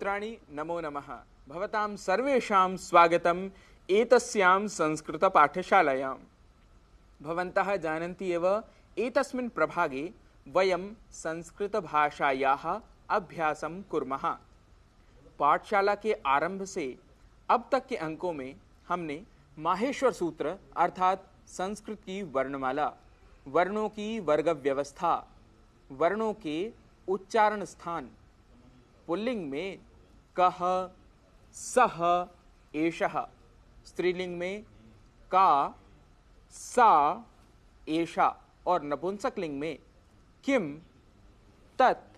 मित्राणि नमो नमः। भवतां सर्वेषां स्वागतम् एतस्यां संस्कृतपाठशालायां। भवन्तः जानन्ति एव एतस्मिन् प्रभागे वयं संस्कृतभाषायाः अभ्यासं कुर्मः। पाठशाला के आरंभ से अब तक के अंकों में हमने माहेश्वर सूत्र अर्थात संस्कृत की वर्णमाला, वर्णों की वर्ग व्यवस्था, वर्णों के उच्चारण स्थान, पुल्लिंग में कह, सह, एषः, स्त्रीलिंग में का, सा, एषा और नपुंसकलिंग में किम, तत्,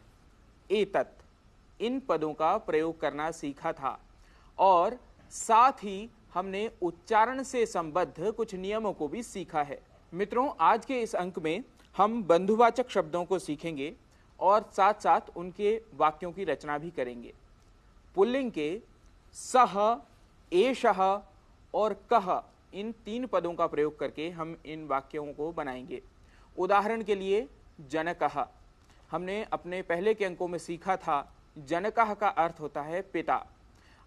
एतत् इन पदों का प्रयोग करना सीखा था और साथ ही हमने उच्चारण से संबद्ध कुछ नियमों को भी सीखा है। मित्रों, आज के इस अंक में हम बंधुवाचक शब्दों को सीखेंगे और साथ साथ उनके वाक्यों की रचना भी करेंगे। पुल्लिंग के सह, एषः और कह इन तीन पदों का प्रयोग करके हम इन वाक्यों को बनाएंगे। उदाहरण के लिए जनकः, हमने अपने पहले के अंकों में सीखा था जनकः का अर्थ होता है पिता।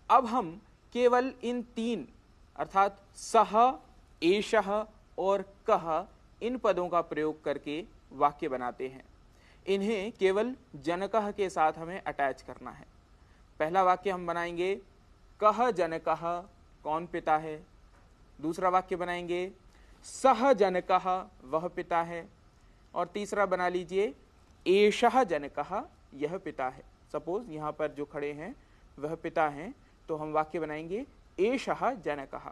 अब हम केवल इन तीन अर्थात सह, एषः और कह इन पदों का प्रयोग करके वाक्य बनाते हैं। इन्हें केवल जनकः के साथ हमें अटैच करना है। पहला वाक्य हम बनाएंगे कह जनकः, कौन पिता है। दूसरा वाक्य बनाएंगे सह जनकः, वह पिता है। और तीसरा बना लीजिए एषः जनकः, यह पिता है। सपोज यहाँ पर जो खड़े हैं वह पिता हैं, तो हम वाक्य बनाएंगे एषः जनकः।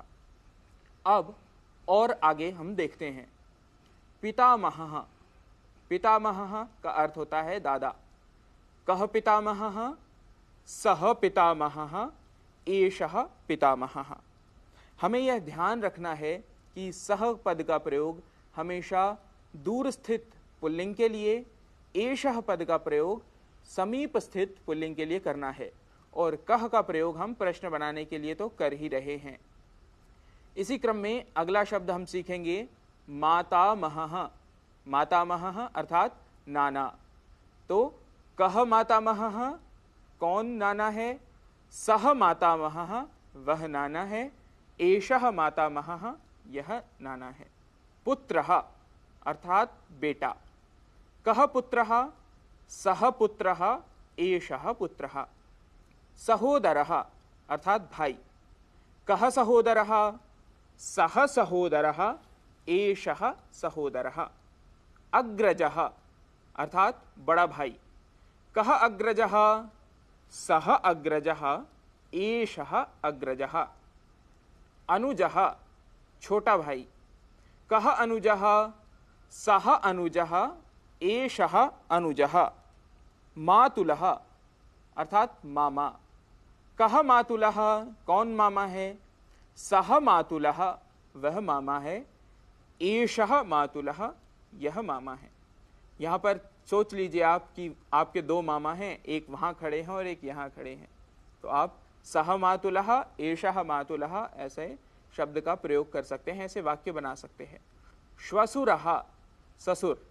अब और आगे हम देखते हैं पितामहः। पितामहः का अर्थ होता है दादा। कह पितामहः, सह पितामहः, एषः पितामहः। हमें यह ध्यान रखना है कि सह पद का प्रयोग हमेशा दूर स्थित पुल्लिंग के लिए, एषः पद का प्रयोग समीप स्थित पुल्लिंग के लिए करना है और कह का प्रयोग हम प्रश्न बनाने के लिए तो कर ही रहे हैं। इसी क्रम में अगला शब्द हम सीखेंगे मातामहः। मातामहः अर्थात नाना। तो कह मातामहः, कौन नाना है। सह मातामहः, वह नाना है। एषः मातामहः, यह नाना है। पुत्रः अर्थात बेटा। कह पुत्रः, सह पुत्रः, एषः पुत्रः। सहोदरः अर्थात भाई। कह सहोदरः, सह सहोदरः, एषः सहोदरः। अग्रजः अर्थात बड़ा भाई। कह अग्रजः, सह अग्रजः, एषः अग्रजः। अनुजः छोटा भाई। कह अनुजः, सह अनुजः, एषः अनुजः। मातुलः अर्थात मामा। कह मातुलः, कौन मामा है। सह मातुलः, वह मामा है। एषः मातुलः, यह मामा है। यहाँ पर सोच लीजिए आप कि आपके दो मामा हैं, एक वहाँ खड़े हैं और एक यहाँ खड़े हैं। तो आप सह मातुलः, एषः मातुलः ऐसे शब्द का प्रयोग कर सकते हैं, ऐसे वाक्य बना सकते हैं। श्वशुरः ससुर।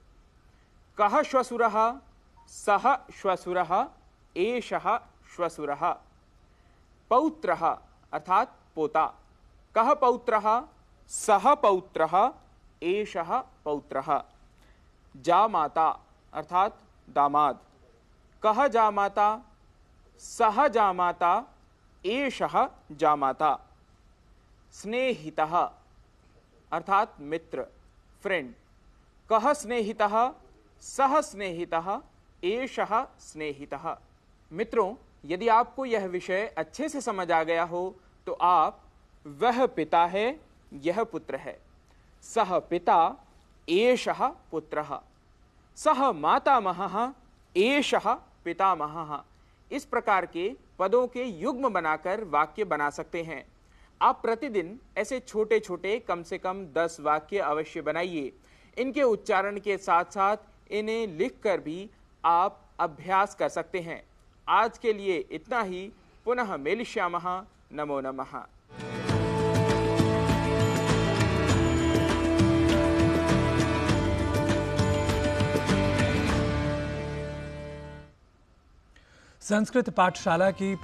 कह श्वशुरः, सह श्वशुरः, एषः श्वशुरः। पौत्रः अर्थात पोता। कह पौत्रः, सह पौत्रः, एषः पौत्रः। जामाता अर्थात दामाद। कह जामाता, सह जामाता, एषः जामाता। स्नेहितः अर्थात मित्र, फ्रेंड। कह स्नेहितः, सह स्नेहितः, एषः स्नेहितः। मित्रों, यदि आपको यह विषय अच्छे से समझ आ गया हो तो आप वह पिता है, यह पुत्र है। सह पिता, एषः पुत्रः। सह मातामहः, एषः पितामहः। इस प्रकार के पदों के युग्म बनाकर वाक्य बना सकते हैं। आप प्रतिदिन ऐसे छोटे छोटे कम से कम 10 वाक्य अवश्य बनाइए। इनके उच्चारण के साथ साथ इन्हें लिखकर भी आप अभ्यास कर सकते हैं। आज के लिए इतना ही। पुनः मेलिष्यामः। नमो नमः। संस्कृत पाठशाला की